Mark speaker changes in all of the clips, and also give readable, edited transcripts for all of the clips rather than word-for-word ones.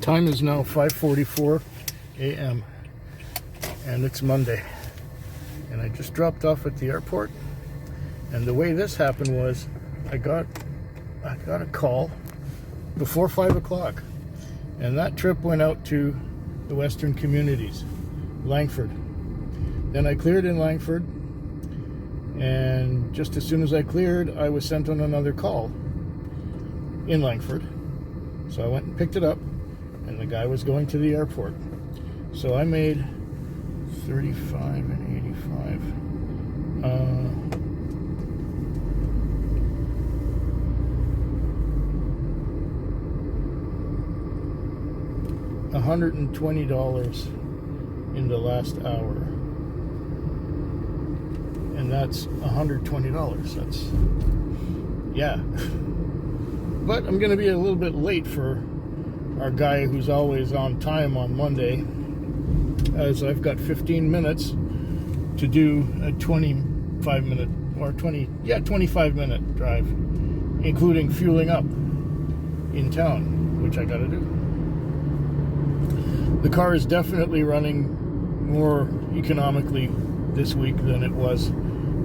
Speaker 1: Time is now 5:44 a.m. and it's Monday. And I just dropped off at the airport. And the way this happened was I got a call before 5 o'clock. And that trip went out to the Western Communities, Langford. Then I cleared in Langford. And just as soon as I cleared, I was sent on another call in Langford. So I went and picked it up. And the guy was going to the airport. So I made 35 and 85. $120 in the last hour. And that's $120. That's, yeah. But I'm going to be a little bit late for our guy who's always on time on Monday, as I've got 15 minutes to do a 25-minute or 25-minute drive, including fueling up in town, which I got to do. The car is definitely running more economically this week than it was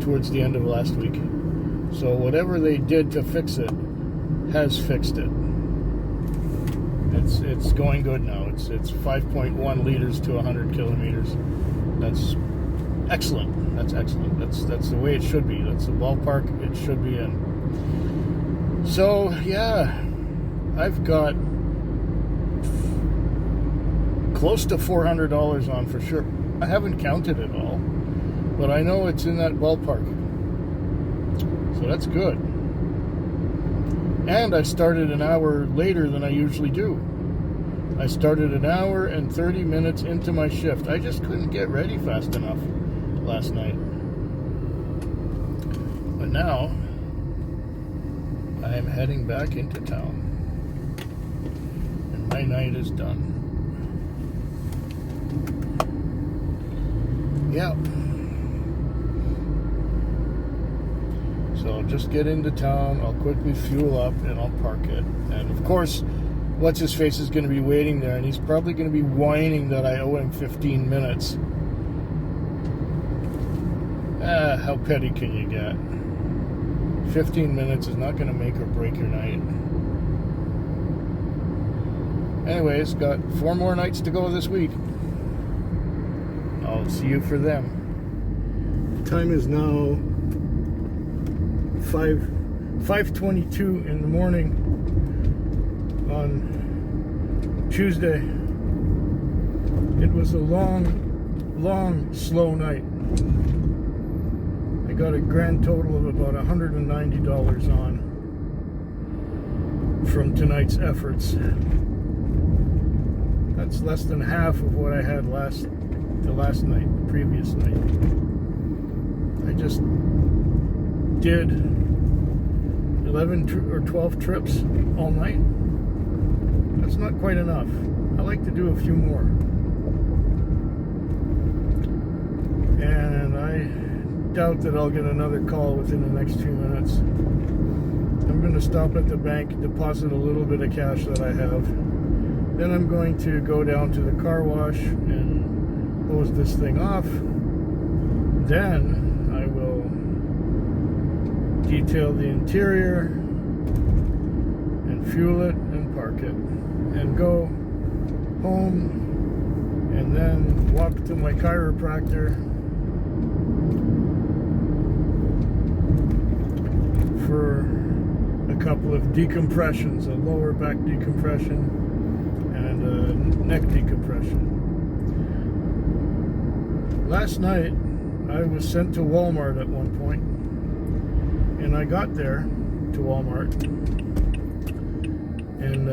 Speaker 1: towards the end of last week. So whatever they did to fix it has fixed it. It's going good now. It's 5.1 liters to 100 kilometers. That's excellent. That's excellent. That's the way it should be. That's the ballpark it should be in. So yeah, I've got close to $400 on for sure. I haven't counted it all, but I know it's in that ballpark. So that's good. And I started an hour later than I usually do. I started an hour and 30 minutes into my shift. I just couldn't get ready fast enough last night. But now, I am heading back into town. And my night is done. Yeah. So I'll just get into town, I'll quickly fuel up, and I'll park it. And of course, what's-his-face is going to be waiting there, and he's probably going to be whining that I owe him 15 minutes. How petty can you get? 15 minutes is not going to make or break your night. Anyways, got 4 more nights to go this week. I'll see you for them. The time is now 5:22 in the morning on Tuesday. It was a long, slow night. I got a grand total of about $190 on from tonight's efforts. That's less than half of what I had the previous night. I just did 11 or 12 trips all night. That's not quite enough. I like to do a few more. And I doubt that I'll get another call within the next few minutes. I'm going to stop at the bank, deposit a little bit of cash that I have. Then I'm going to go down to the car wash and hose this thing off. Then I will detail the interior and fuel it and park it and go home and then walk to my chiropractor for a couple of decompressions, a lower back decompression and a neck decompression. Last night I was sent to Walmart at one point. And I got there to Walmart, and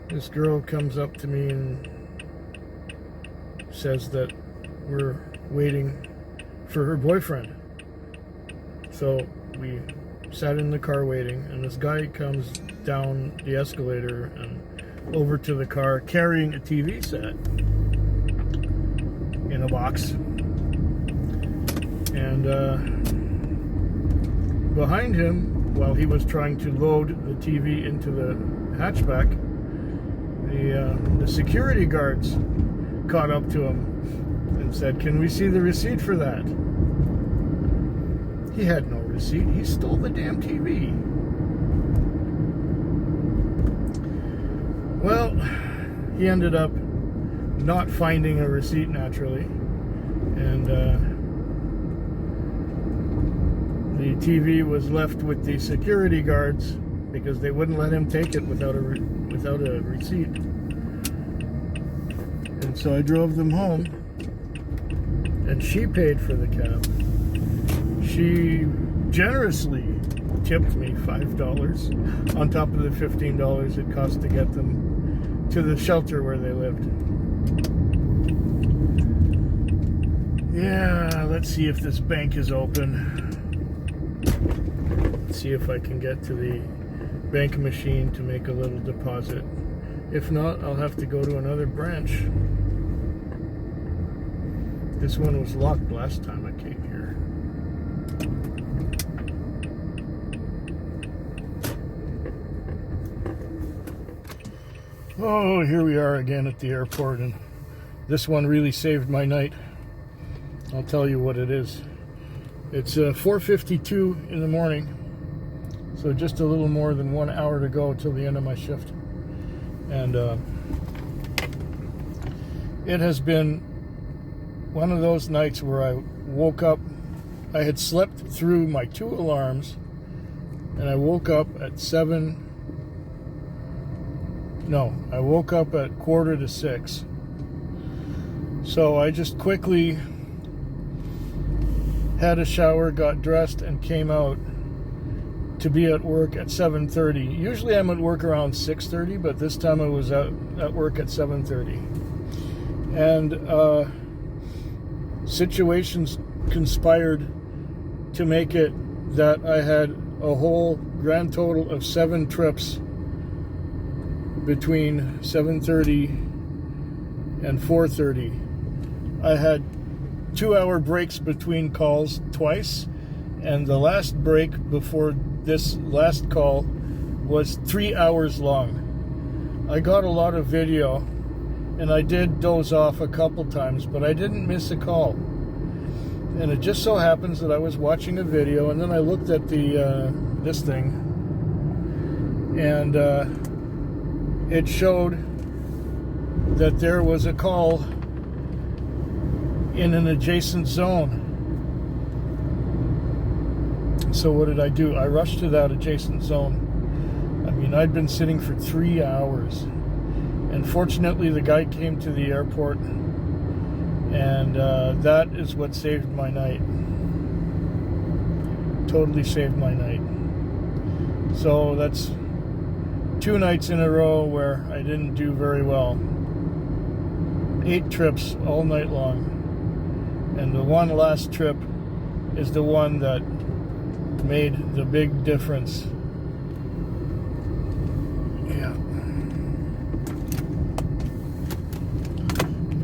Speaker 1: this girl comes up to me and says that we're waiting for her boyfriend. So we sat in the car waiting, and this guy comes down the escalator and over to the car carrying a TV set in a box. And behind him while he was trying to load the TV into the hatchback, the security guards caught up to him and said, "Can we see the receipt for that?" He had no receipt. He stole the damn TV. Well, he ended up not finding a receipt, naturally, and the TV was left with the security guards because they wouldn't let him take it without a receipt. And so I drove them home, and she paid for the cab. She generously tipped me $5 on top of the $15 it cost to get them to the shelter where they lived. Yeah, let's see if this bank is open. Let's see if I can get to the bank machine to make a little deposit. If not, I'll have to go to another branch. This one was locked last time I came here. Oh, here we are again at the airport, and this one really saved my night. I'll tell you what it is. It's 4:52 in the morning, so just a little more than 1 hour to go till the end of my shift. And it has been one of those nights where I woke up. I had slept through my 2 alarms, and I woke up at 5:45. So I just quickly had a shower, got dressed, and came out to be at work at 7:30. Usually I'm at work around 6:30, but this time I was at work at 7:30. And situations conspired to make it that I had a whole grand total of 7 trips between 7:30 and 4:30. I had 2-hour breaks between calls twice, and the last break before this last call was 3 hours long. I got a lot of video, and I did doze off a couple times, but I didn't miss a call. And it just so happens that I was watching a video, and then I looked at the this thing, and it showed that there was a call in an adjacent zone. So what did I do? I rushed to that adjacent zone. I mean, I'd been sitting for 3 hours, and fortunately the guy came to the airport, and that is what saved my night. Totally saved my night. So that's 2 nights in a row where I didn't do very well. 8 trips all night long. And the one last trip is the one that made the big difference. Yeah.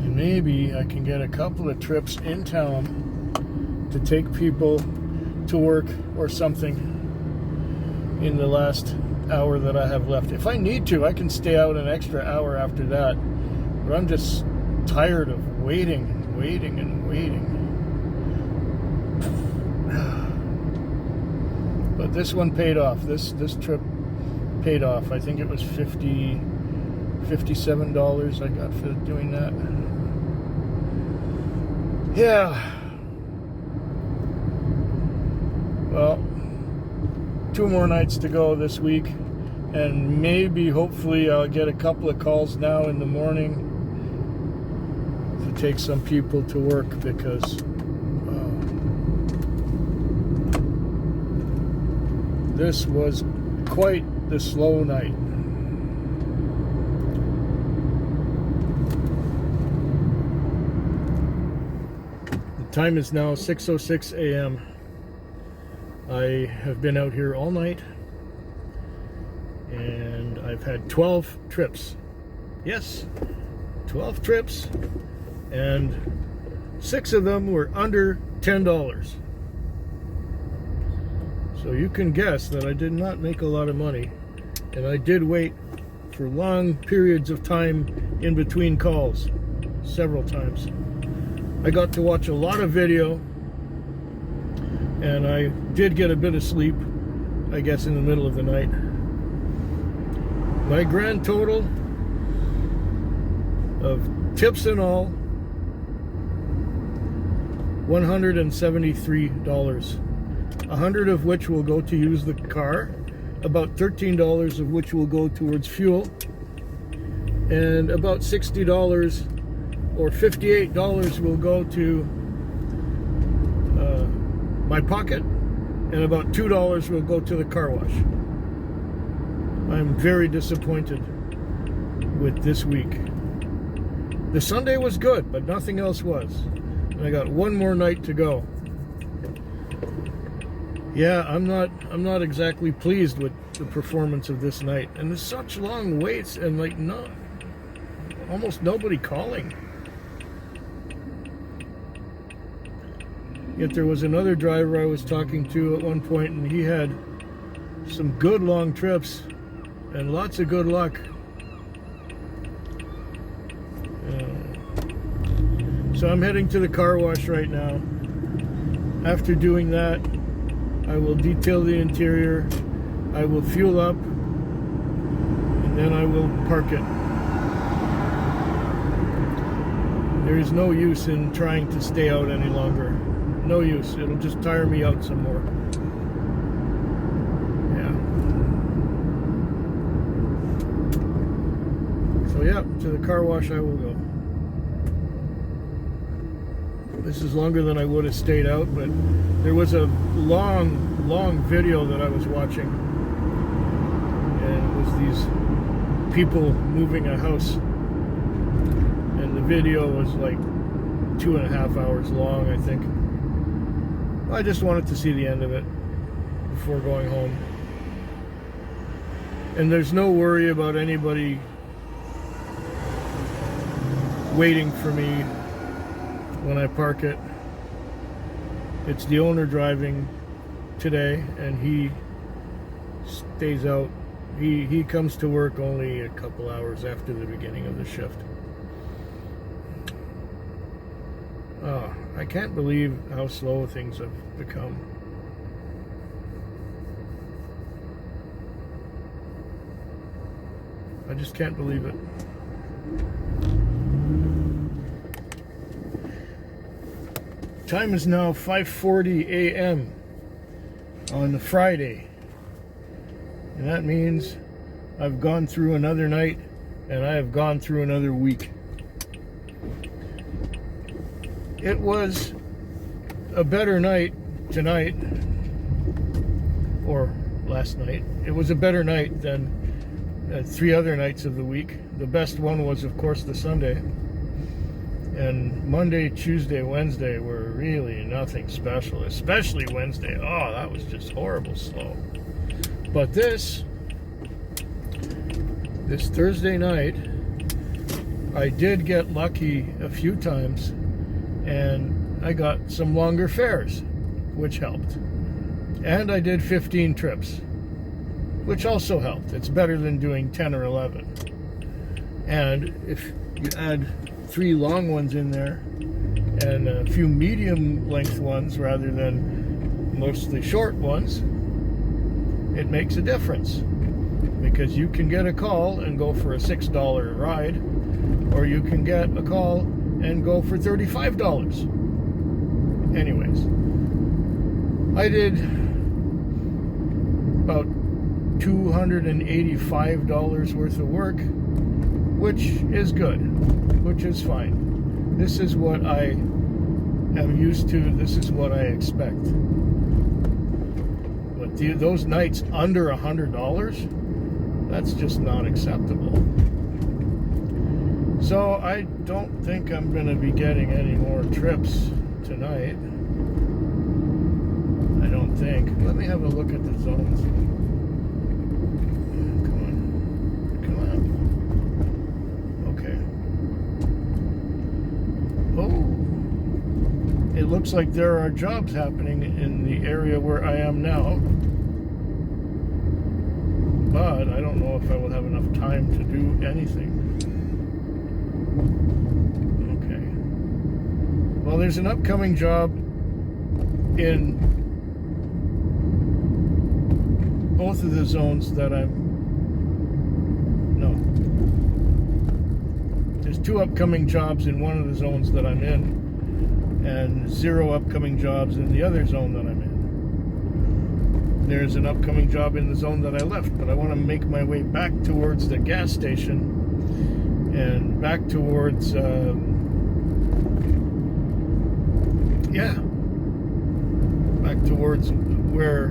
Speaker 1: And maybe I can get a couple of trips in town to take people to work or something in the last hour that I have left. If I need to, I can stay out an extra hour after that. But I'm just tired of waiting and waiting and waiting. But this one paid off. This trip paid off. I think it was $57 I got for doing that. Yeah. Well, 2 more nights to go this week, and maybe, hopefully, I'll get a couple of calls now in the morning to take some people to work, because this was quite the slow night. The time is now 6:06 a.m. I have been out here all night, and I've had 12 trips. Yes, 12 trips, and 6 of them were under $10. So you can guess that I did not make a lot of money, and I did wait for long periods of time in between calls, several times. I got to watch a lot of video, and I did get a bit of sleep, I guess, in the middle of the night. My grand total of tips and all, $173. $100 of which will go to use the car, about $13 of which will go towards fuel, and about $60 or $58 will go to my pocket, and about $2 will go to the car wash. I'm very disappointed with this week. The Sunday was good, but nothing else was. And I got one more night to go. Yeah, I'm not exactly pleased with the performance of this night. And there's such long waits and like almost nobody calling. Yet there was another driver I was talking to at one point, and he had some good long trips and lots of good luck. So I'm heading to the car wash right now. After doing that, I will detail the interior, I will fuel up, and then I will park it. There is no use in trying to stay out any longer. No use. It'll just tire me out some more. Yeah. So yeah, to the car wash I will go. This is longer than I would have stayed out, but there was a long video that I was watching, and it was these people moving a house, and the video was like 2.5 hours long, I think. I just wanted to see the end of it before going home. And there's no worry about anybody waiting for me when I park it. It's the owner driving today, and he stays out. He comes to work only a couple hours after the beginning of the shift. Oh, I can't believe how slow things have become. I just can't believe it. Time is now 5:40 a.m. on the Friday. And that means I've gone through another night, and I have gone through another week. It was a better night tonight, or last night. It was a better night than 3 other nights of the week. The best one was, of course, the Sunday. And Monday, Tuesday, Wednesday were really nothing special, especially Wednesday. Oh, that was just horrible slow. But this Thursday night, I did get lucky a few times, and I got some longer fares, which helped. And I did 15 trips, which also helped. It's better than doing 10 or 11. And if you add 3 long ones in there and a few medium length ones rather than mostly short ones, it makes a difference, because you can get a call and go for a $6 ride, or you can get a call and go for $35. Anyways, I did about $285 worth of work, which is good, which is fine. This is what I am used to. This is what I expect. But those nights under $100, that's just not acceptable. So I don't think I'm going to be getting any more trips tonight. I don't think. Let me have a look at the zones. Come on. Okay. Oh. It looks like there are jobs happening in the area where I am now. but I don't know if I will have enough time to do anything. Okay. Well, there's an upcoming job in both of the zones that there's 2 upcoming jobs in one of the zones that I'm in, and 0 upcoming jobs in the other zone that I'm in. There's an upcoming job in the zone that I left, but I want to make my way back towards the gas station and back towards back towards where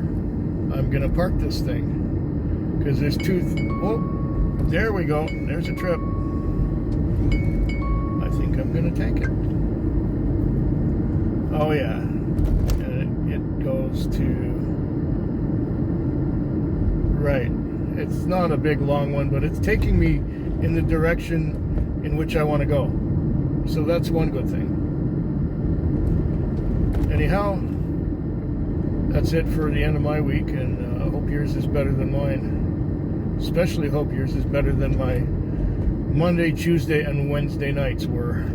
Speaker 1: I'm gonna park this thing, because there's 2 oh, there we go, there's a trip. I think I'm gonna take it. Oh yeah, and it goes to right. It's not a big long one, but it's taking me in the direction in which I want to go, so that's one good thing. Anyhow, that's it for the end of my week, and I hope yours is better than mine. Especially hope yours is better than my Monday, Tuesday, and Wednesday nights were.